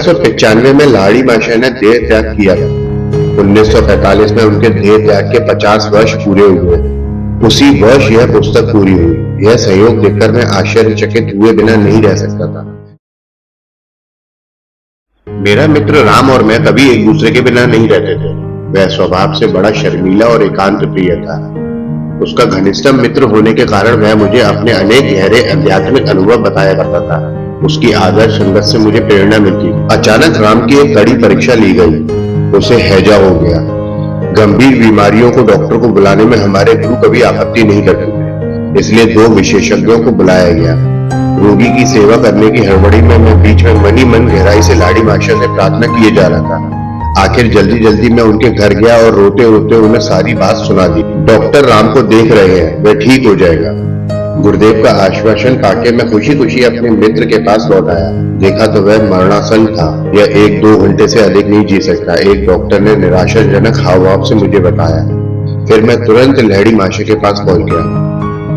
1995 में लाड़ी माशा ने देह त्याग किया था। 1945 में उनके देह त्याग के 50 वर्ष पूरे हुए। उसी वर्ष यह पुस्तक पूरी हुई। यह संयोग देखकर मैं आश्चर्यचकित हुए बिना नहीं रह सकता था। मेरा मित्र राम और मैं कभी एक दूसरे के बिना नहीं रहते थे। वह स्वभाव से बड़ा शर्मीला और एकांत प्रिय था। उसका घनिष्ठतम मित्र होने के कारण वह मुझे अपने अनेक गहरे आध्यात्मिक अनुभव बताया करता था। उसकी आदर्श संगत से मुझे प्रेरणा मिलती। अचानक राम की एक कड़ी परीक्षा ली गई। उसे हैजा हो गया। गंभीर बीमारियों को डॉक्टर को बुलाने में हमारे गुरु कभी आपत्ति नहीं करते थे, इसलिए 2 विशेषज्ञों को बुलाया गया। रोगी की सेवा करने की हड़बड़ी में मैं बीच में मनी मन गहराई से लाड़ी माशा से प्रार्थना किए जा रहा था। आखिर जल्दी जल्दी मैं उनके घर गया और रोते रोते उन्हें सारी बात सुना दी। डॉक्टर राम को देख रहे हैं, वह ठीक हो जाएगा। गुरुदेव का आश्वासन पाके मैं खुशी खुशी अपने मित्र के पास लौट आया। देखा तो वह मरणासन था। यह 1-2 घंटे से अधिक नहीं जी सकता, एक डॉक्टर ने निराशाजनक हाव भाव से मुझे बताया। फिर मैं तुरंत लहड़ी माशा के पास पहुंच गया।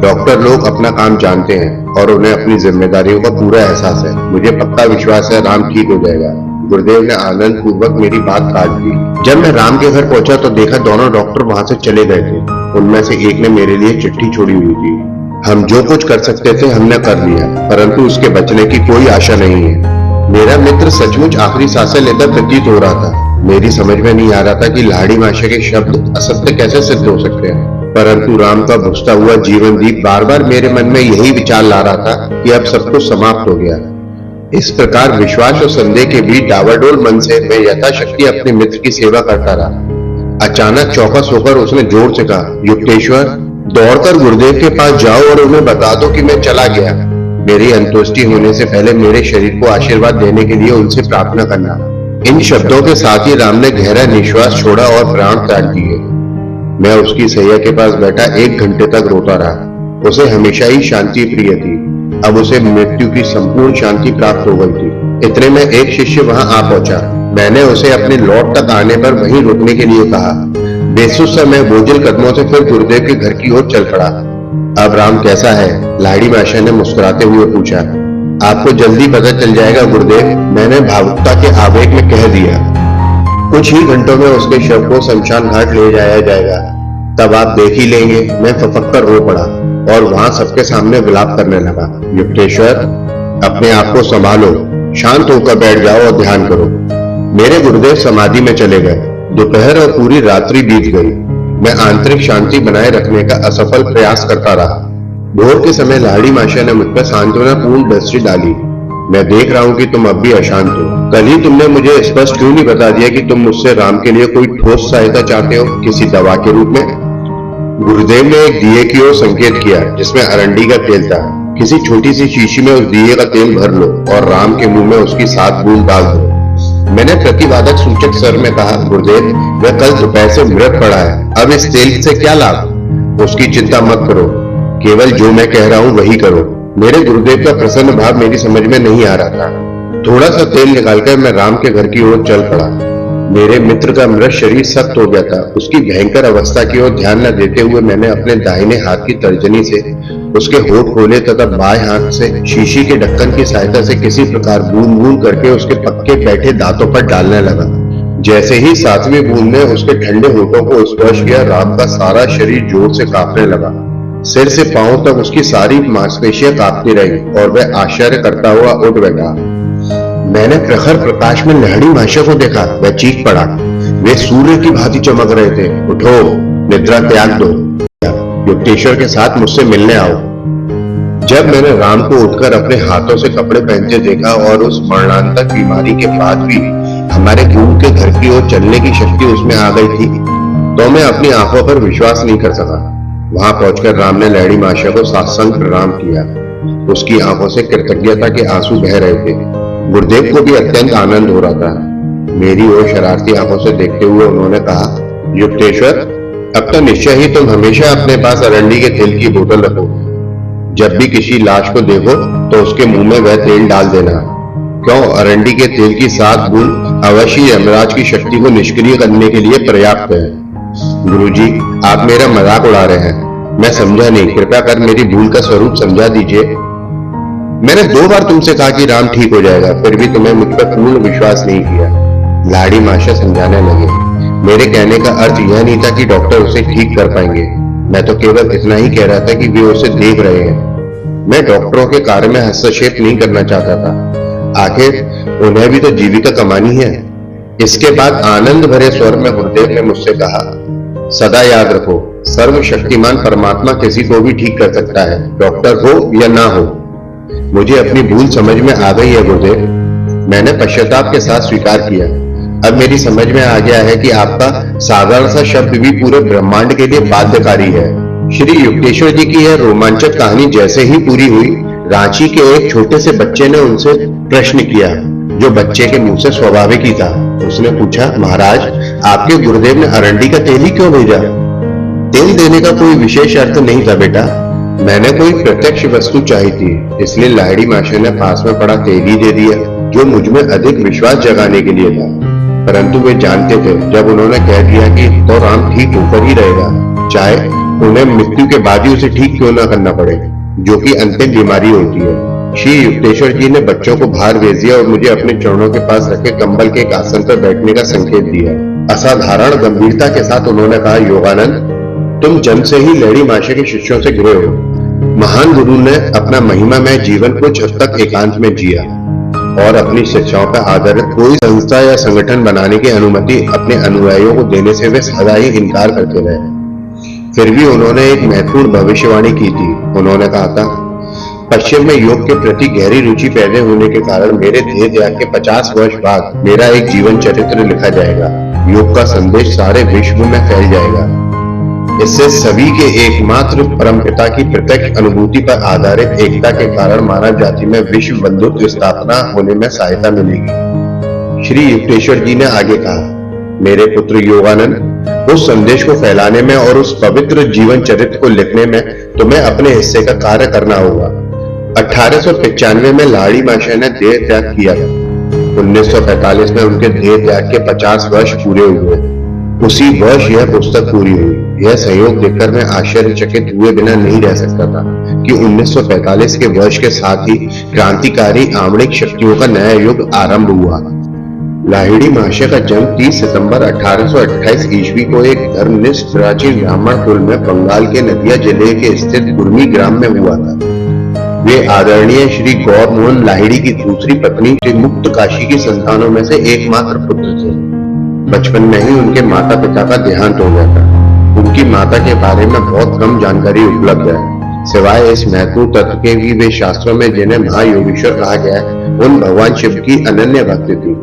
डॉक्टर लोग अपना काम जानते हैं और उन्हें अपनी जिम्मेदारियों का पूरा एहसास है। मुझे पक्का विश्वास है राम ठीक हो जाएगा। गुरुदेव ने आनंद पूर्वक मेरी बात काट दी। जब मैं राम के घर पहुंचा तो देखा दोनों डॉक्टर वहां से चले गए थे। उनमें से एक ने मेरे लिए चिट्ठी छोड़ी हुई थी। हम जो कुछ कर सकते थे हमने कर लिया, परंतु उसके बचने की कोई आशा नहीं है। मेरा मित्र सचमुच आखिरी सांसें लेता प्रतीत हो रहा था। मेरी समझ में नहीं आ रहा था कि लाड़ी माशा के शब्द असत्य कैसे सिद्ध हो सकते हैं, परंतु राम का बुझता हुआ जीवन दीप बार बार मेरे मन में यही विचार ला रहा था कि अब सब कुछ समाप्त हो गया। इस प्रकार विश्वास और संदेह के बीच डावाडोल मन से मैं यथाशक्ति अपने मित्र की सेवा करता रहा। अचानक चौकस होकर उसने जोर से कहा, युक्तेश्वर, दौड़कर गुरुदेव के पास जाओ और उन्हें बता दो कि मैं चला गया। मेरी अंत्येष्टि होने से पहले मेरे शरीर को आशीर्वाद देने के लिए उनसे प्रार्थना करना। इन शब्दों के साथ ही राम ने गहरा निश्वास छोड़ा और प्राण त्याग दिए। मैं उसकी सैया के पास बैठा 1 घंटे तक रोता रहा। उसे हमेशा ही शांति प्रिय थी। अब उसे मृत्यु की संपूर्ण शांति प्राप्त हो गई थी। इतने में एक शिष्य वहां आ पहुंचा। मैंने उसे अपने लौट तक आने पर वहीं रुकने के लिए कहा। बेसुध सा मैं बोझिल कदमों से फिर गुरुदेव के घर की ओर चल पड़ा। अब राम कैसा है? लाड़ी माशा ने मुस्कुराते हुए पूछा। आपको जल्दी पता चल जाएगा गुरुदेव, मैंने भावुकता के आवेग में कह दिया। कुछ ही घंटों में उसके शव को शमशान घाट ले जाया जाएगा, तब आप देख ही लेंगे। मैं फपक कर रो पड़ा और वहां सबके सामने विलाप करने लगा। युक्तेश्वर, अपने आप को संभालो, शांत होकर बैठ जाओ और ध्यान करो। मेरे गुरुदेव समाधि में चले गए। दोपहर और पूरी रात्रि बीत गई। मैं आंतरिक शांति बनाए रखने का असफल प्रयास करता रहा। भोर के समय लाड़ी माशा ने मुझ पर सांत्वनापूर्ण दृष्टि डाली। मैं देख रहा हूं कि तुम अब भी अशांत हो। कल ही तुमने मुझे स्पष्ट क्यों नहीं बता दिया कि तुम मुझसे राम के लिए कोई ठोस सहायता चाहते हो, किसी दवा के रूप में? गुरुदेव ने एक दिए की ओर संकेत किया जिसमें अरंडी का तेल था। किसी छोटी सी शीशी में उस दिए का तेल भर लो और राम के मुंह में उसकी 7 बूंद डाल दो। मैंने प्रतिवादक सूचक स्वर में कहा, गुरुदेव, वह कल दोपहर से मृत पड़ा है, अब इस तेल से क्या लाभ? उसकी चिंता मत करो, केवल जो मैं कह रहा हूं वही करो। मेरे गुरुदेव का प्रसन्न भाव मेरी समझ में नहीं आ रहा था। थोड़ा सा तेल निकालकर मैं राम के घर की ओर चल पड़ा। मेरे मित्र का मृत शरीर सख्त हो गया था। उसकी भयंकर अवस्था की ओर ध्यान न देते हुए मैंने अपने दाहिने हाथ की तर्जनी से उसके होठ खोले तथा बाएं हाथ से शीशी के ढक्कन की सहायता से किसी प्रकार बूंद बूंद करके उसके पक्के बैठे दांतों पर डालने लगा। जैसे ही 7वीं बूंद ने उसके ठंडे होठों को स्पर्श किया, राम का सारा शरीर जोर से कांपने लगा। सिर से पांव तक उसकी सारी मांसपेशियां कांपती रही और वह आश्चर्य करता हुआ उठ बैठा। मैंने प्रखर प्रकाश में लहड़ी माशा को देखा। वह चीख पड़ा। वे सूर्य की भांति चमक रहे थे। उठो, निद्रा त्याग दो, युक्तेश्वर के साथ मुझसे मिलने आओ। जब मैंने राम को उठकर अपने हाथों से कपड़े पहनते देखा और उस मरणांतक बीमारी के बाद भी हमारे गुरु के घर की ओर चलने की शक्ति उसमें आ गई थी, तो मैं अपनी आंखों पर विश्वास नहीं कर सका। वहां पहुंचकर राम ने लहड़ी माशा को साष्टांग प्रणाम किया। उसकी आंखों से कृतज्ञता के आंसू बह रहे थे। गुरुदेव को भी अत्यंत आनंद हो रहा था। मेरी ओर शरारती आंखों से देखते हुए उन्होंने कहा, युक्तेश्वर, अब तो निश्चय ही तुम हमेशा अपने पास अरंडी के तेल की बोतल रखो। जब भी किसी लाश को देखो तो उसके मुंह में वह तेल डाल देना। क्यों, अरंडी के तेल की 7 बूंद अवश्य यमराज की शक्ति को निष्क्रिय करने के लिए पर्याप्त है। गुरुजी, आप मेरा मजाक उड़ा रहे हैं। मैं समझा नहीं, कृपया कर मेरी भूल का स्वरूप समझा दीजिए। मैंने 2 बार तुमसे कहा कि राम ठीक हो जाएगा, फिर भी तुम्हें मुझ पर पूर्ण विश्वास नहीं किया। लाड़ी माशा समझाने लगे, मेरे कहने का अर्थ यह नहीं था कि डॉक्टर उसे ठीक कर पाएंगे। मैं तो केवल इतना ही कह रहा था कि वे उसे देख रहे हैं। मैं डॉक्टरों के कार्य में हस्तक्षेप नहीं करना चाहता था। आखिर उन्हें भी तो जीविका कमानी है। इसके बाद आनंद भरे स्वर में गुरुदेव ने मुझसे कहा, सदा याद रखो, सर्वशक्तिमान परमात्मा किसी को भी ठीक कर सकता है, डॉक्टर हो या ना हो। मुझे अपनी भूल समझ में आ गई है गुरुदेव। मैंने पश्चाताप के साथ स्वीकार किया। अब मेरी समझ में आ गया है कि आपका साधारण सा शब्द भी पूरे ब्रह्मांड के लिए बाध्यकारी है। श्री युक्तेश्वर जी की यह रोमांचक कहानी जैसे ही पूरी हुई, रांची के एक छोटे से बच्चे ने उनसे प्रश्न किया, जो बच्चे के मुंह से स्वाभाविक ही था। उसने पूछा, महाराज, आपके गुरुदेव ने अरंडी का तेल ही क्यों भेजा? तेल देने का कोई विशेष अर्थ नहीं था बेटा, मैंने कोई प्रत्यक्ष वस्तु चाहिए थी, इसलिए लाहिड़ी माशा ने पास में पड़ा तेल ही दे दिया, जो मुझ में अधिक विश्वास जगाने के लिए था। परंतु वे जानते थे, जब उन्होंने कह दिया कि तो राम ठीक होकर ही रहेगा, चाहे उन्हें मृत्यु के बाद ही उसे ठीक क्यों ना करना पड़े, जो कि अंतिम बीमारी होती है। श्री युक्तेश्वर जी ने बच्चों को बाहर भेज दिया और मुझे अपने चरणों के पास रखे कंबल के एक आसन पर बैठने का संकेत दिया। असाधारण गंभीरता के साथ उन्होंने कहा, योगानंद, तुम जन्म से ही लाहिड़ी माशा के शिष्यों से घिरे हो। महान गुरु ने अपना महिमामय जीवन कुछ हद तक एकांत में जिया और अपनी शिक्षाओं पर आधारित कोई संस्था या संगठन बनाने की अनुमति अपने अनुयायियों को देने से वे सदा ही इनकार करते रहे। फिर भी उन्होंने एक महत्वपूर्ण भविष्यवाणी की थी। उन्होंने कहा था, पश्चिम में योग के प्रति गहरी रुचि पैदा होने के कारण मेरे देह त्याग के 50 वर्ष बाद मेरा एक जीवन चरित्र लिखा जाएगा। योग का संदेश सारे विश्व में फैल जाएगा। इससे सभी के एकमात्र परमपिता की प्रत्यक्ष अनुभूति पर आधारित एकता के कारण मानव जाति में विश्व बंधुत्व स्थापना होने में सहायता मिलेगी। श्री युक्तेश्वर जी ने आगे कहा, मेरे पुत्र योगानंद, उस संदेश को फैलाने में और उस पवित्र जीवन चरित्र को लिखने में तुम्हें अपने हिस्से का कार्य करना होगा। 1895 में लाहिड़ी माशा ने देह त्याग किया था। 1945 में उनके देह त्याग के 50 वर्ष पूरे हुए। उसी वर्ष यह पुस्तक पूरी हुई। यह संयोग देखकर मैं आश्चर्यचकित हुए बिना नहीं रह सकता था कि 1945 के वर्ष के साथ ही क्रांतिकारी आमणिक शक्तियों का नया युग आरंभ हुआ। लाहिड़ी माशा का जन्म 30 सितंबर 1828 ईस्वी को एक धर्मनिष्ठ प्राचीन ब्राह्मण कुल में बंगाल के नदिया जिले के स्थित गुरमी ग्राम में हुआ था। वे आदरणीय श्री गौर मोहन लाहिड़ी की दूसरी पत्नी श्री मुक्त काशी की संतानों में से एकमात्र पुत्र थे। बचपन में ही उनके माता पिता का देहांत हो गया था। उनकी माता के बारे में बहुत कम जानकारी उपलब्ध है, सिवाय इस महत्वपूर्ण तथ्य के कि वे शास्त्रों में जिन्हें महायोगेश्वर कहा गया है, उन भगवान शिव की अनन्य भक्त थी।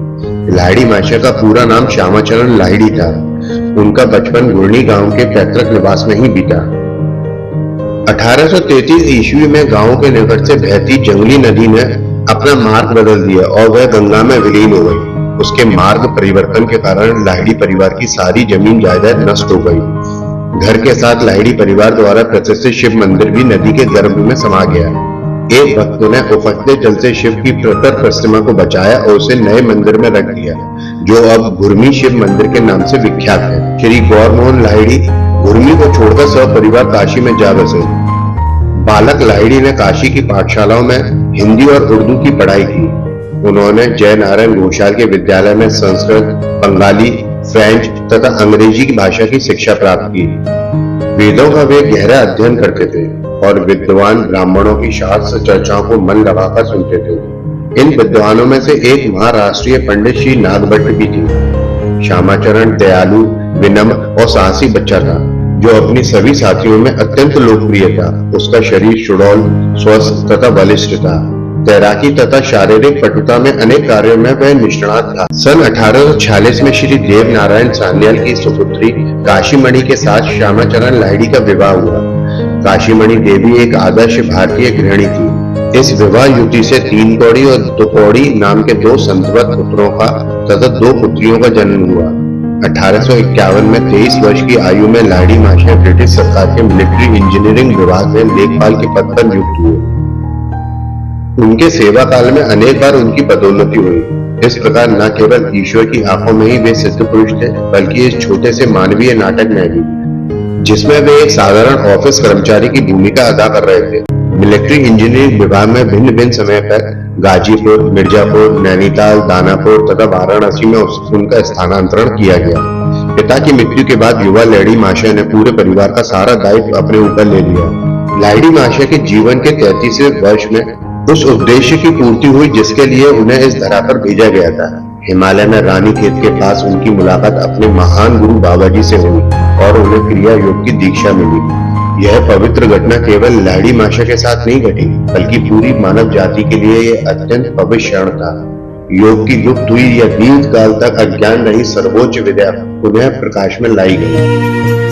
लाहिड़ी माशा का पूरा नाम श्यामाचरण लाहिड़ी था। उनका बचपन गुरनी गांव के पैतृक निवास में ही बीता। 1833 ईस्वी में गांव के निकट से बहती जंगली नदी ने अपना मार्ग बदल दिया और वह गंगा में विलीन हो गई। उसके मार्ग परिवर्तन के कारण लाहिड़ी परिवार की सारी जमीन जायदाद नष्ट हो गई। घर के साथ लाहिड़ी परिवार द्वारा प्रतिष्ठित शिव मंदिर भी नदी के गर्भ में समा गया। एक भक्त ने उफकते जल से शिव की प्रतर प्रतिमा को बचाया और उसे नए मंदिर में रख दिया, जो अब गुरमी शिव मंदिर के नाम से विख्यात है। श्री गौर मोहन लाहिड़ी गुरमी को छोड़कर सब परिवार काशी में जा बसे। बालक लाहिड़ी ने काशी की पाठशालाओं में हिंदी और उर्दू की पढ़ाई की। उन्होंने जय नारायण घोषाल के विद्यालय में संस्कृत, बंगाली, फ्रेंच तथा अंग्रेजी की भाषा की शिक्षा प्राप्त की। वेदों का वे गहरा अध्ययन करते थे और विद्वान ब्राह्मणों की शास्त्र चर्चाओं को मन लगाकर सुनते थे। इन विद्वानों में से एक महाराष्ट्रीय पंडित श्री नागभट्ट भी थी। श्यामाचरण दयालु, विनम्र और साहसी बच्चा था, जो अपनी सभी साथियों में अत्यंत लोकप्रिय था। उसका शरीर सुडौल, स्वस्थ तथा बलिष्ठ था। तैराकी तथा शारीरिक पटुता में अनेक कार्यों में वह निष्णात था। सन 1846 में श्री देव नारायण सान्याल की सुपुत्री काशीमणि के साथ श्यामाचरण लाहिड़ी का विवाह हुआ। काशीमणि देवी एक आदर्श भारतीय गृहिणी थी। इस विवाह युति से 3 कौड़ी और 2 कौड़ी नाम के 2 संतवत पुत्रों का तथा 2 पुत्रियों का जन्म हुआ। 1851 में 23 वर्ष की आयु में लाहिड़ी माशा ब्रिटिश सरकार के मिलिट्री इंजीनियरिंग विभाग में लेखपाल के पद पर नियुक्त हुए। उनके सेवा काल में अनेक बार उनकी पदोन्नति हुई। इस प्रकार न केवल ईश्वर की आंखों में ही वे सिद्ध पुरुष थे, बल्कि इस छोटे से मानवीय नाटक में भी, जिसमें वे एक साधारण ऑफिस कर्मचारी की भूमिका अदा कर रहे थे, मिलिट्री इंजीनियरिंग विभाग में भिन्न भिन्न समय पर गाजीपुर, मिर्जापुर, नैनीताल, दानापुर तथा वाराणसी में उनका स्थानांतरण किया गया। पिता की मृत्यु के बाद युवा लैडी माशय ने पूरे परिवार का सारा दायित्व अपने ऊपर ले लिया। लाइडी माशय के जीवन के 33वें वर्ष में उस उद्देश्य की पूर्ति हुई जिसके लिए उन्हें इस धरा पर भेजा गया था। हिमालय में रानी खेत के पास उनकी मुलाकात अपने महान गुरु बाबाजी से हुई और उन्हें क्रिया योग की दीक्षा मिली। यह पवित्र घटना केवल लाइडी माशय के साथ नहीं घटी, बल्कि पूरी मानव जाति के लिए यह अत्यंत पवित्र क्षण था। योग की लुप्त हुई या दीर्घ काल तक अज्ञान रही सर्वोच्च विद्या पुनः प्रकाश में लाई गई।